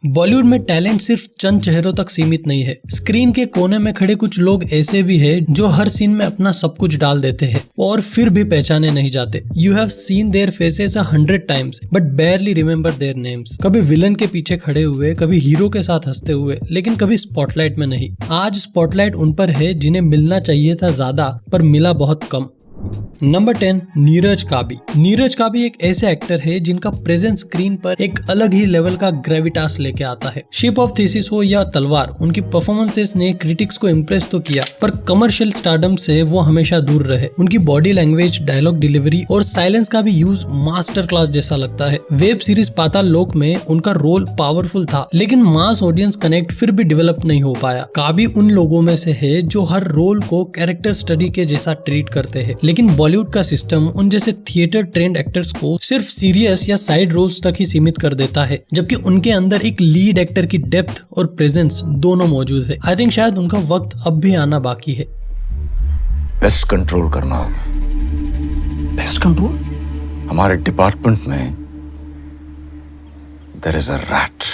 बॉलीवुड में टैलेंट सिर्फ चंद चेहरों तक सीमित नहीं है। स्क्रीन के कोने में खड़े कुछ लोग ऐसे भी हैं जो हर सीन में अपना सब कुछ डाल देते हैं और फिर भी पहचाने नहीं जाते। You have seen their faces 100 times but barely remember their names. कभी विलन के पीछे खड़े हुए, कभी हीरो के साथ हंसते हुए, लेकिन कभी स्पॉटलाइट में नहीं। आज स्पॉटलाइट उन पर है जिन्हें मिलना चाहिए था ज्यादा, पर मिला बहुत कम। नंबर 10, नीरज काबी। नीरज काबी एक ऐसे एक्टर है जिनका प्रेजेंस स्क्रीन पर एक अलग ही लेवल का ग्रेविटास लेके आता है। शिप ऑफ थीसिस हो या तलवार, उनकी परफॉर्मेंसेस ने क्रिटिक्स को इम्प्रेस तो किया, पर कमर्शियल स्टारडम से वो हमेशा दूर रहे। उनकी बॉडी लैंग्वेज, डायलॉग डिलीवरी और साइलेंस का भी यूज मास्टर क्लास जैसा लगता है। वेब सीरीज पाताल लोक में उनका रोल पावरफुल था, लेकिन मास ऑडियंस कनेक्ट फिर भी डेवलप नहीं हो पाया। काबी उन लोगों में से है जो हर रोल को कैरेक्टर स्टडी के जैसा ट्रीट करते हैं, लेकिन बॉलीवुड का सिस्टम उन जैसे थिएटर ट्रेंड एक्टर्स को सिर्फ सीरियस या साइड रोल्स तक ही सीमित कर देता है, जबकि उनके अंदर एक लीड एक्टर की डेप्थ और प्रेजेंस दोनों मौजूद है। आई थिंक शायद उनका वक्त अब भी आना बाकी है। बेस्ट कंट्रोल करना होगा। Best control? हमारे डिपार्टमेंट में there is a rat.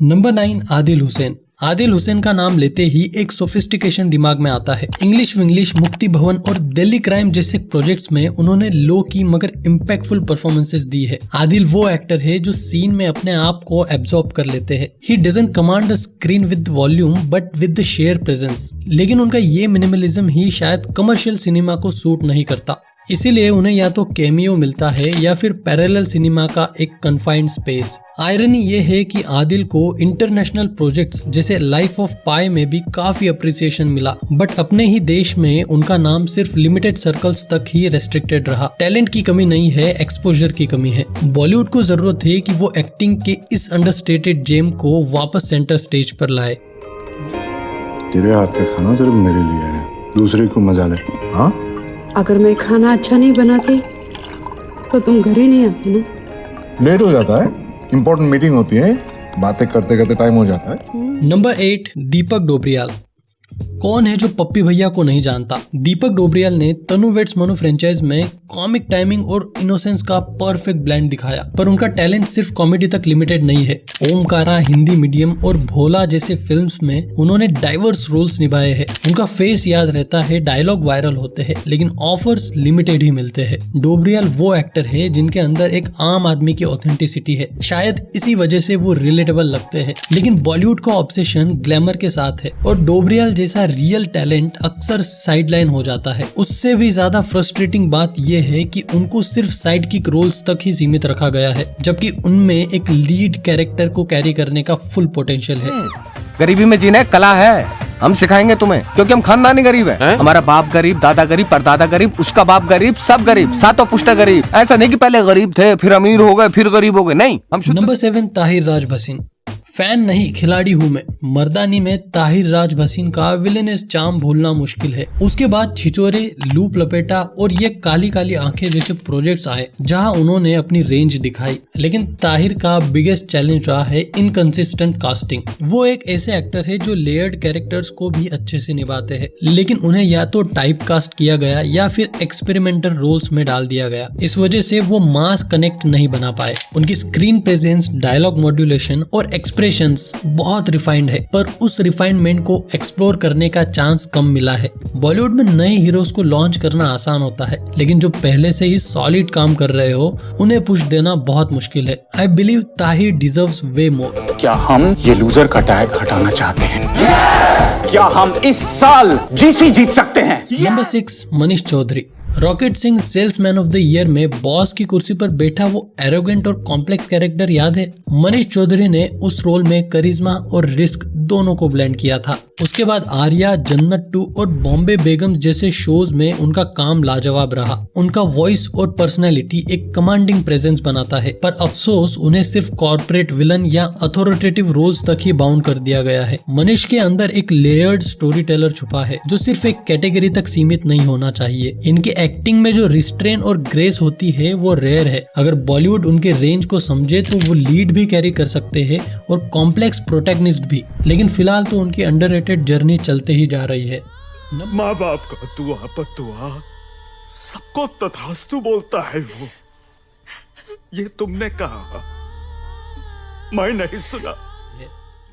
Number 9, Adil Hussain. Adil Hussain का नाम लेते ही एक सोफिस्टिकेशन दिमाग में आता है। इंग्लिश विंग्लिश, मुक्ति भवन और दिल्ली क्राइम जैसे प्रोजेक्ट्स में उन्होंने लो की मगर इम्पैक्टफुल परफॉर्मेंसेस दी है। आदिल वो एक्टर है जो सीन में अपने आप को एब्जॉर्ब कर लेते हैं। He doesn't command the screen with volume but with the share presence. लेकिन उनका ये मिनिमलिज्म ही शायद कमर्शियल सिनेमा को सूट नहीं करता, इसीलिए उन्हें या तो कैमियो मिलता है या फिर पैरेलल सिनेमा का एक कन्फाइंड स्पेस। आयरनी ये है कि आदिल को इंटरनेशनल प्रोजेक्ट्स जैसे लाइफ ऑफ पाई में भी काफी अप्रिसिएशन मिला, बट अपने ही देश में उनका नाम सिर्फ लिमिटेड सर्कल्स तक ही रेस्ट्रिक्टेड रहा। टैलेंट की कमी नहीं है, एक्सपोजर की कमी है। बॉलीवुड को जरूरत है कि वो एक्टिंग के इस अंडरस्टेटेड जेम को वापस सेंटर स्टेज पर लाए। तेरे हाथ का खाना सिर्फ मेरे लिए है, दूसरे को मजा ले। हाँ, अगर मैं खाना अच्छा नहीं बनाती तो तुम घर ही नहीं आते ना। लेट हो जाता है, इम्पोर्टेंट मीटिंग होती है, बातें करते करते टाइम हो जाता है। नंबर 8, दीपक डोबरियाल। कौन है जो पप्पी भैया को नहीं जानता। दीपक डोबरियाल ने तनु वेड्स मनु फ्रेंचाइज में कॉमिक टाइमिंग और इनोसेंस का परफेक्ट ब्लेंड दिखाया, पर उनका टैलेंट सिर्फ कॉमेडी तक लिमिटेड नहीं है। ओमकारा, हिंदी मीडियम और भोला जैसे फिल्म्स में उन्होंने डाइवर्स रोल्स निभाए हैं। उनका फेस याद रहता है, डायलॉग वायरल होते हैं, लेकिन ऑफर्स लिमिटेड ही मिलते हैं। डोबरियाल वो एक्टर है जिनके अंदर एक आम आदमी की ऑथेंटिसिटी है, शायद इसी वजह से वो रिलेटेबल लगते हैं। लेकिन बॉलीवुड का ऑब्सेशन ग्लैमर के साथ है और डोबरियाल जैसा रियल टैलेंट अक्सर साइडलाइन हो जाता है। उससे भी ज्यादा फ्रस्ट्रेटिंग बात यह है कि उनको सिर्फ साइड किक रोल्स तक ही सीमित रखा गया है, जबकि उनमें एक लीड कैरेक्टर को कैरी करने का फुल पोटेंशियल है। गरीबी में जीना कला है, हम सिखाएंगे तुम्हें, क्योंकि हम खानदानी गरीब है। हमारा बाप गरीब, दादा गरीब, परदादा गरीब, उसका बाप गरीब, सब गरीब, सातों पुश्ता गरीब। ऐसा नहीं कि पहले गरीब थे फिर अमीर हो गए फिर गरीब हो गए, नहीं। हम नंबर 7, ताहिर राज भसीन। फैन नहीं, खिलाड़ी हूँ मैं। मर्दानी में ताहिर राज भसीन का विलेनस चार्म भूलना मुश्किल है। उसके बाद छिचोरे, लूप लपेटा और ये काली काली आंखें जैसे प्रोजेक्ट्स आए जहां उन्होंने अपनी रेंज दिखाई, लेकिन ताहिर का बिगेस्ट चैलेंज रहा है इनकंसिस्टेंट कास्टिंग। वो एक ऐसे एक्टर है जो लेयर्ड कैरेक्टर्स को भी अच्छे से निभाते हैं, लेकिन उन्हें या तो टाइप कास्ट किया गया या फिर एक्सपेरिमेंटल रोल्स में डाल दिया गया। इस वजह से वो मास कनेक्ट नहीं बना पाए। उनकी स्क्रीन प्रेजेंस, डायलॉग मॉड्यूलेशन और बहुत रिफाइंड है, पर उस रिफाइनमेंट को एक्सप्लोर करने का चांस कम मिला है। बॉलीवुड में नए हीरोज को लॉन्च करना आसान होता है, लेकिन जो पहले से ही सॉलिड काम कर रहे हो उन्हें पुश देना बहुत मुश्किल है। आई बिलीव ताहिर डिजर्व्स वे मोर। क्या हम ये लूजर का टैग हटाना चाहते हैं? क्या हम इस साल जीसी जीत सकते हैं? Number 6, Manish Chaudhary. Rocket Singh salesman of the year में बॉस की कुर्सी पर बैठा वो एरोगेंट और कॉम्प्लेक्स कैरेक्टर याद है? मनीष चौधरी ने उस रोल में करिश्मा और रिस्क दोनों को ब्लेंड किया था। उसके बाद आर्या, जन्नत 2 और बॉम्बे बेगम जैसे शोज में उनका काम लाजवाब रहा। उनका वॉइस और पर्सनैलिटी एक कमांडिंग प्रेजेंस बनाता है, पर अफसोस उन्हें सिर्फ कॉर्पोरेट विलन या अथॉरिटेटिव रोल्स तक ही बाउंड कर दिया गया है। मनीष के अंदर एक लेयर्ड स्टोरी टेलर छुपा है जो सिर्फ एक कैटेगरी तक सीमित नहीं होना चाहिए। इनके एक्टिंग में जो रिस्ट्रेन और ग्रेस होती है वो रेयर है। अगर बॉलीवुड उनके रेंज को समझे तो वो लीड भी कैरी कर सकते हैं और कॉम्प्लेक्स प्रोटैगनिस्ट भी, लेकिन फिलहाल तो उनकी अंडररेटेड जर्नी चलते ही जा रही है। माँ बाप का दुआ पतुआ सबको तथास्तु बोलता है वो। ये तुमने कहा, मैं नहीं सुना।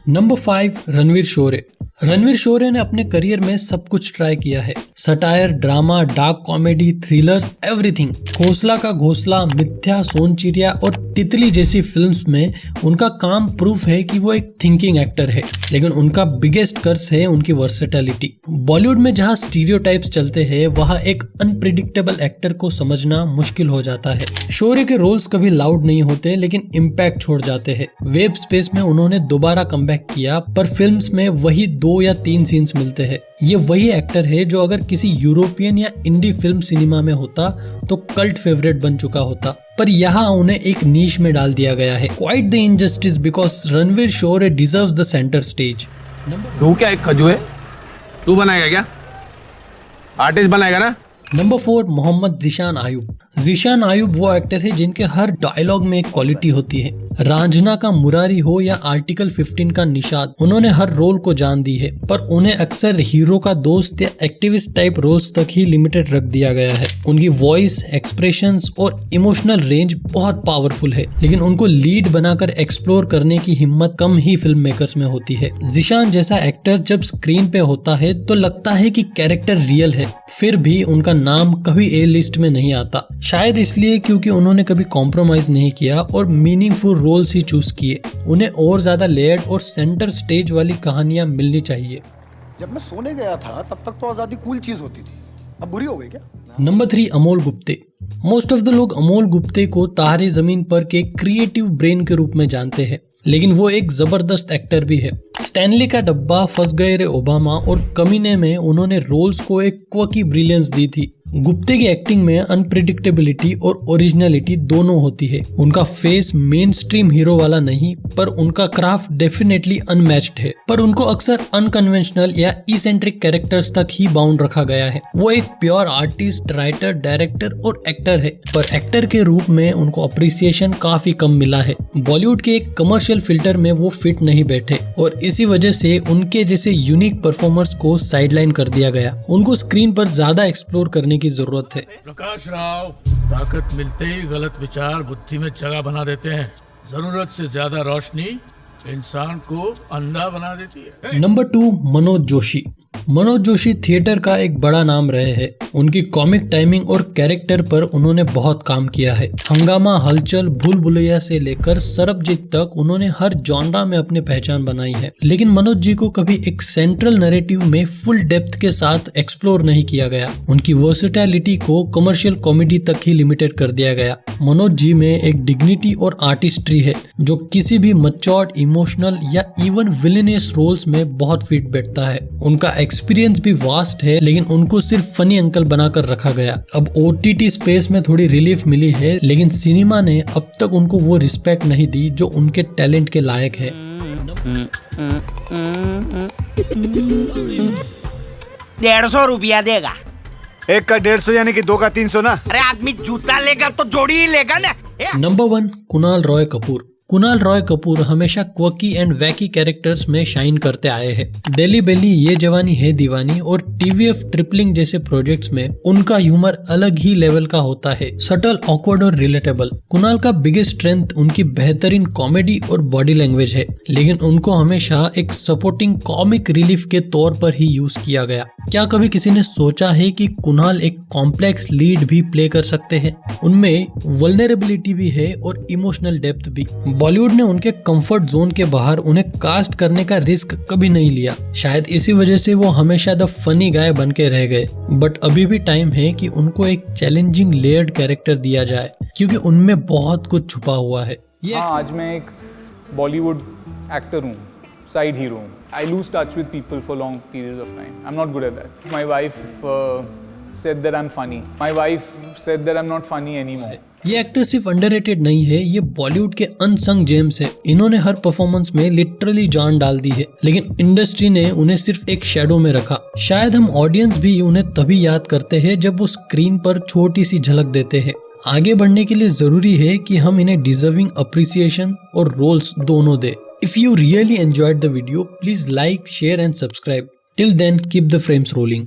नंबर 5 रणवीर शोरे। रणवीर शोरे ने अपने करियर में सब कुछ ट्राई किया है। Satire, drama, dark comedy, thrillers, everything. घोसला का घोसला, मिथ्या, सोनचिड़िया और तितली जैसी फिल्म्स में उनका काम प्रूफ है कि वो एक थिंकिंग एक्टर है। लेकिन उनका बिगेस्ट कर्स है उनकी वर्सेटैलिटी। बॉलीवुड में जहाँ स्टीरियोटाइप्स चलते हैं वहाँ एक अनप्रिडिक्टेबल एक्टर को समझना मुश्किल हो जाता है। शोरे के रोल्स कभी लाउड नहीं होते लेकिन इम्पैक्ट छोड़ जाते हैं। वेब स्पेस में उन्होंने दोबारा कमबैक किया पर फिल्म्स में वही 2 या 3 सीन्स मिलते हैं। ये वही एक्टर है जो अगर किसी यूरोपियन या इंडी फिल्म सिनेमा में होता तो कल्ट फेवरेट बन चुका होता, पर यहाँ उन्हें एक नीश में डाल दिया गया है। Quite the injustice because Ranveer Shorey deserves the centre stage. तू क्या एक खजू है? तू बनाएगा क्या? आर्टिस्ट बनाएगा ना? नंबर 4 मोहम्मद ज़ीशान आयुब। ज़ीशान आयुब वो एक्टर है जिनके हर डायलॉग में एक क्वालिटी होती है। रांझना का मुरारी हो या आर्टिकल 15 का निषाद, उन्होंने हर रोल को जान दी है, पर उन्हें अक्सर हीरो का दोस्त या एक्टिविस्ट टाइप रोल्स तक ही लिमिटेड रख दिया गया है। उनकी वॉइस, एक्सप्रेशंस और इमोशनल रेंज बहुत पावरफुल है, लेकिन उनको लीड बनाकर एक्सप्लोर करने की हिम्मत कम ही फिल्म मेकर्स में होती है। ज़ीशान जैसा एक्टर जब स्क्रीन पे होता है तो लगता है कि कैरेक्टर रियल है, फिर भी उनका नाम कभी ए लिस्ट में नहीं आता। शायद इसलिए क्योंकि उन्होंने कभी कॉम्प्रोमाइज नहीं किया और मीनिंगफुल रोल्स ही चूज किए। उन्हें और ज्यादा लेयर्ड और सेंटर स्टेज वाली कहानियां मिलनी चाहिए। जब मैं सोने गया था तब तक तो आजादी कूल चीज होती थी, अब बुरी हो गई क्या? Number 3 Amol Gupte. Most of the लोग अमोल गुप्ते को तारे जमीन पर के क्रिएटिव ब्रेन के रूप में जानते हैं, लेकिन वो एक जबरदस्त एक्टर भी है। स्टैनली का डब्बा, फंस गए रे ओबामा और कमीने में उन्होंने रोल्स को एक क्वकी ब्रिलियंस दी थी। गुप्ते की एक्टिंग में अनप्रिडिक्टेबिलिटी और ओरिजिनलिटी दोनों होती है। उनका फेस मेन स्ट्रीम हीरो वाला नहीं, पर उनका क्राफ्ट डेफिनेटली अनमैच्ड है। पर उनको अक्सर अनकन्वेंशनल या इसेंट्रिक कैरेक्टर्स तक ही बाउंड रखा गया है। वो एक प्योर आर्टिस्ट, राइटर, डायरेक्टर और एक्टर है, पर एक्टर के रूप में उनको अप्रिसिएशन काफी कम मिला है। बॉलीवुड के एक कमर्शियल फिल्टर में वो फिट नहीं बैठे और इसी वजह से उनके जैसे यूनिक परफॉर्मर्स को साइडलाइन कर दिया गया। उनको स्क्रीन पर ज्यादा एक्सप्लोर करने की जरूरत है। प्रकाश राव, ताकत मिलते ही गलत विचार बुद्धि में जगह बना देते हैं। जरूरत से ज्यादा रोशनी इंसान को अंधा बना देती है। नंबर 2 मनोज जोशी। मनोज जोशी थिएटर का एक बड़ा नाम रहे हैं। उनकी कॉमिक टाइमिंग और कैरेक्टर पर उन्होंने बहुत काम किया है। हंगामा, हलचल, भूल भुलैया से लेकर सरबजीत तक उन्होंने हर जॉनरा में अपनी पहचान बनाई है। लेकिन मनोज जी को कभी एक सेंट्रल नैरेटिव में फुल डेप्थ के साथ एक्सप्लोर नहीं किया गया। उनकी वर्सेटैलिटी को कमर्शियल कॉमेडी तक ही लिमिटेड कर दिया गया। मनोज जी में एक डिग्निटी और आर्टिस्ट्री है जो किसी भी मैच्योर्ड, इमोशनल या इवन विलेनियस रोल्स में बहुत फिट बैठता है। उनका एक्सपीरियंस भी वास्ट है, लेकिन उनको सिर्फ फनी अंकल बनाकर रखा गया। अब OTT स्पेस में थोड़ी रिलीफ मिली है, लेकिन सिनेमा ने अब तक उनको वो रिस्पेक्ट नहीं दी जो उनके टैलेंट के लायक है। 150 रुपया देगा। एक का 150 यानी कि 2 का 300 ना? अरे आदमी जूता लेगा तो जोड़ी ही लेगा ना। नंबर 1 कुणाल रॉय कपूर। कुणाल रॉय कपूर हमेशा क्वकी एंड वैकी कैरेक्टर्स में शाइन करते आए हैं। दिल्ली बेली, ये जवानी है दीवानी और TVF ट्रिपलिंग जैसे प्रोजेक्ट्स में उनका ह्यूमर अलग ही लेवल का होता है, सटल, ऑकवर्ड और रिलेटेबल। कुणाल का बिगेस्ट स्ट्रेंथ उनकी बेहतरीन कॉमेडी और बॉडी लैंग्वेज है, लेकिन उनको हमेशा एक सपोर्टिंग कॉमिक रिलीफ के तौर पर ही यूज किया गया। क्या कभी किसी ने सोचा है कि कुणाल एक कॉम्प्लेक्स लीड भी प्ले कर सकते हैं? उनमें वल्नरेबिलिटी भी है और इमोशनल डेप्थ भी। बॉलीवुड ने उनके कंफर्ट जोन के बाहर उन्हें कास्ट करने का रिस्क कभी नहीं लिया। शायद इसी वजह से वो हमेशा द फनी गाय बन के रह गए। बट अभी भी टाइम है कि उनको एक चैलेंजिंग लेयर्ड कैरेक्टर दिया जाए, क्योंकि उनमें बहुत कुछ छुपा हुआ है। आज मैं एक बॉलीवुड एक्टर हूँ, साइड हीरो हूँ। I lose touch with people for long periods of time. I'm not good at that. My wife said that I'm funny. My wife said that I'm not funny anymore. ये actor सिर्फ underrated नहीं है, ये बॉलीवुड के unsung James है। इन्होंने हर performance में literally जान डाल दी है, लेकिन इंडस्ट्री ने उन्हें सिर्फ एक शैडो में रखा। शायद हम ऑडियंस भी उन्हें तभी याद करते हैं जब वो स्क्रीन पर छोटी सी झलक देते हैं। आगे बढ़ने के लिए जरूरी है कि हम इन्हें डिजर्विंग अप्रिसिएशन और रोल्स दोनों दे। If you really enjoyed the video, please like, share and subscribe. Till then, keep the frames rolling.